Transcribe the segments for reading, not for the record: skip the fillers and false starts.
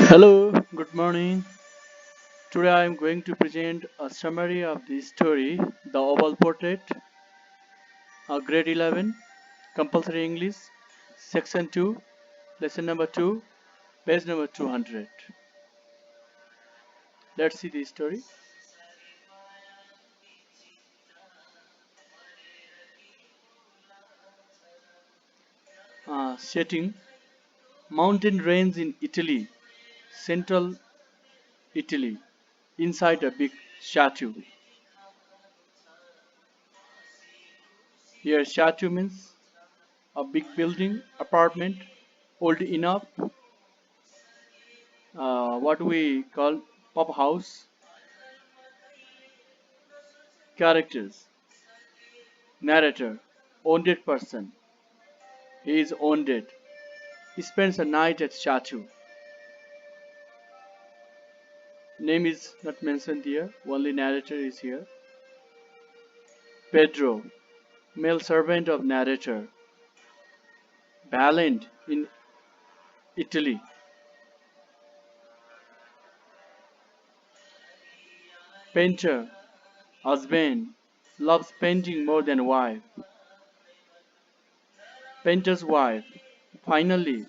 Hello, good morning. Today I am going to present a summary of the story The Oval Portrait, grade 11, compulsory English, section 2, lesson number 2, page number 200. Let's see the story. Setting mountain range in Italy, central Italy, inside a big statue. Here, statue means a big building, apartment, old enough, what we call pub house. Characters: narrator, wounded person. He is wounded. He spends a night at statue. Name is not mentioned here. Only narrator is here. Pedro, male servant of narrator. Valiant in Italy. Painter, husband, loves painting more than wife. Painter's wife, finally,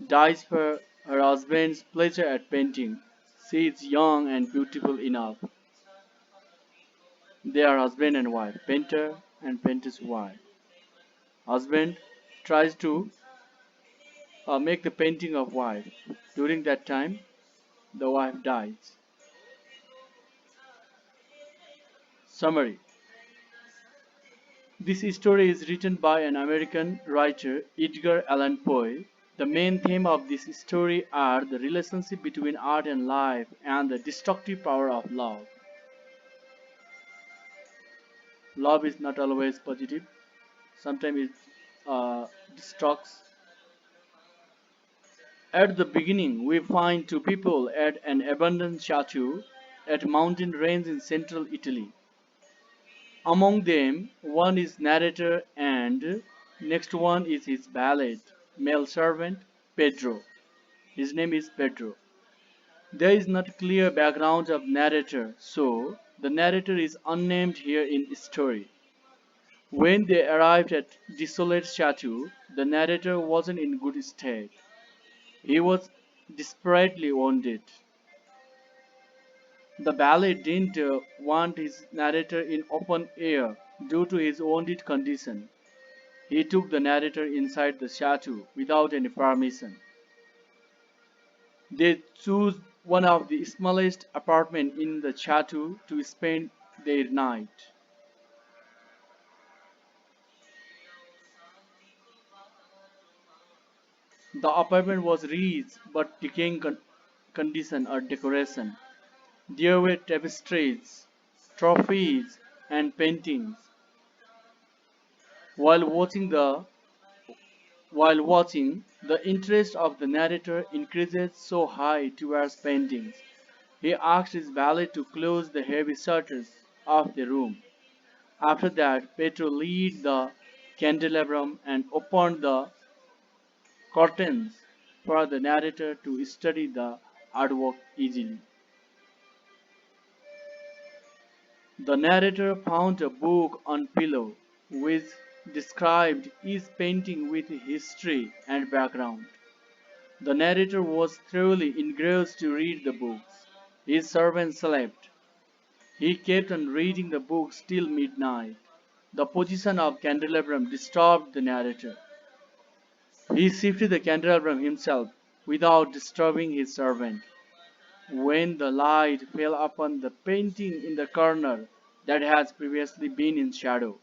dies for her husband's pleasure at painting. She is young and beautiful enough. They are husband and wife, painter and painter's wife. Husband tries to make the painting of wife. During that time, the wife dies. Summary: this story is written by an American writer, Edgar Allan Poe. The main theme of this story are the relationship between art and life and the destructive power of love. Love is not always positive. Sometimes it destructs. At the beginning, we find two people at an abandoned statue at mountain range in central Italy. Among them, one is narrator and next one is his valet, male servant, Pedro. His name is Pedro. There is not clear background of narrator, so the narrator is unnamed here in story. When they arrived at desolate statue, the narrator wasn't in good state. He was desperately wounded. The valet didn't want his narrator in open air due to his wounded condition. He took the narrator inside the statue without any permission. They chose one of the smallest apartments in the statue to spend their night. The apartment was rich but decaying condition or decoration. There were tapestries, trophies, and paintings. While watching the the interest of the narrator increases so high towards paintings. He asked his valet to close the heavy shutters of the room. After that, Petro lit the candelabrum and opened the curtains for the narrator to study the artwork easily. The narrator found a book on pillow which described each painting with history and background. The narrator was thoroughly engrossed to read the books. His servant slept. He kept on reading the books till midnight. The position of candelabrum disturbed the narrator. He shifted the candelabrum himself without disturbing his servant. When the light fell upon the painting in the corner that had previously been in shadow,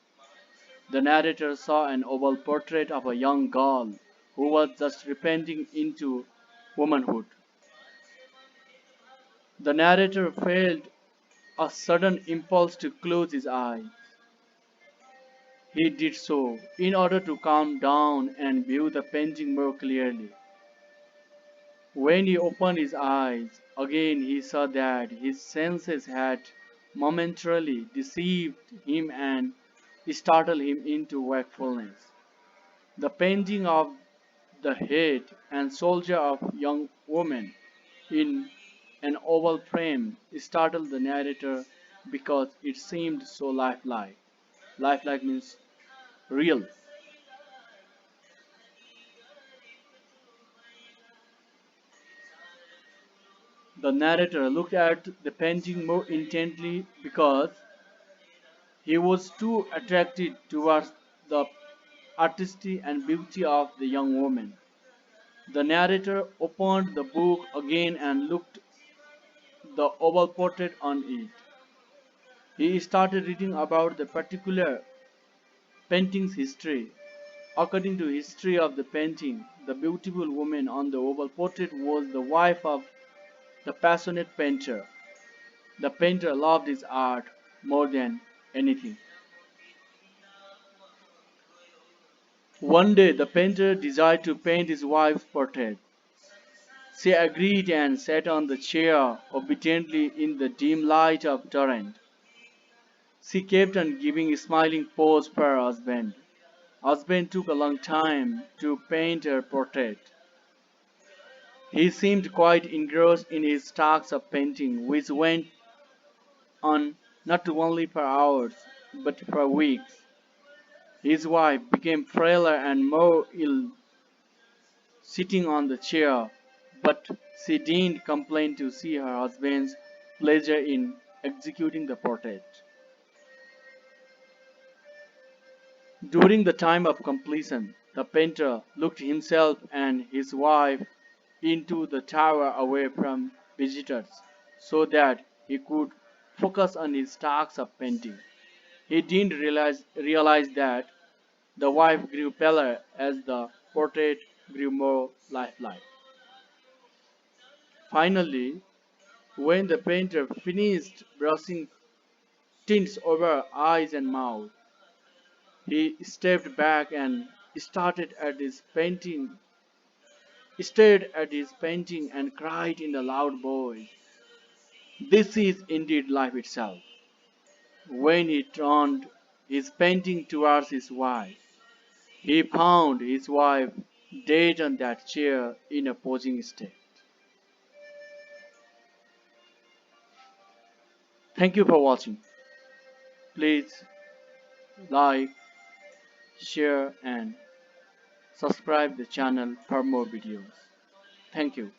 the narrator saw an oval portrait of a young girl who was just repenting into womanhood. The narrator felt a sudden impulse to close his eyes. He did so in order to calm down and view the painting more clearly. When he opened his eyes again, he saw that his senses had momentarily deceived him and startled him into wakefulness. The painting of the head and shoulder of young woman in an oval frame startled the narrator because it seemed so lifelike. Lifelike means real. The narrator looked at the painting more intently because he was too attracted towards the artistry and beauty of the young woman. The narrator opened the book again and looked the oval portrait on it. He started reading about the particular painting's history. According to history of the painting, the beautiful woman on the oval portrait was the wife of the passionate painter. The painter loved his art more than anything. One day the painter decided to paint his wife's portrait. She agreed and sat on the chair obediently in the dim light of torrent. She kept on giving a smiling pose for her husband. Husband took a long time to paint her portrait. He seemed quite engrossed in his tasks of painting, which went on not only for hours, but for weeks. His wife became frailer and more ill sitting on the chair, but she didn't complain to see her husband's pleasure in executing the portrait. During the time of completion, the painter looked himself and his wife into the tower away from visitors so that he could focus on his tasks of painting. He didn't realize that the wife grew paler as the portrait grew more lifelike. Finally, when the painter finished brushing tints over her eyes and mouth, he stepped back and started at his painting, stared at his painting and cried in a loud voice, "This is indeed life itself." When he turned his painting towards his wife, he found his wife dead on that chair in a posing state. Thank you for watching. Please like, share and subscribe the channel for more videos. Thank you.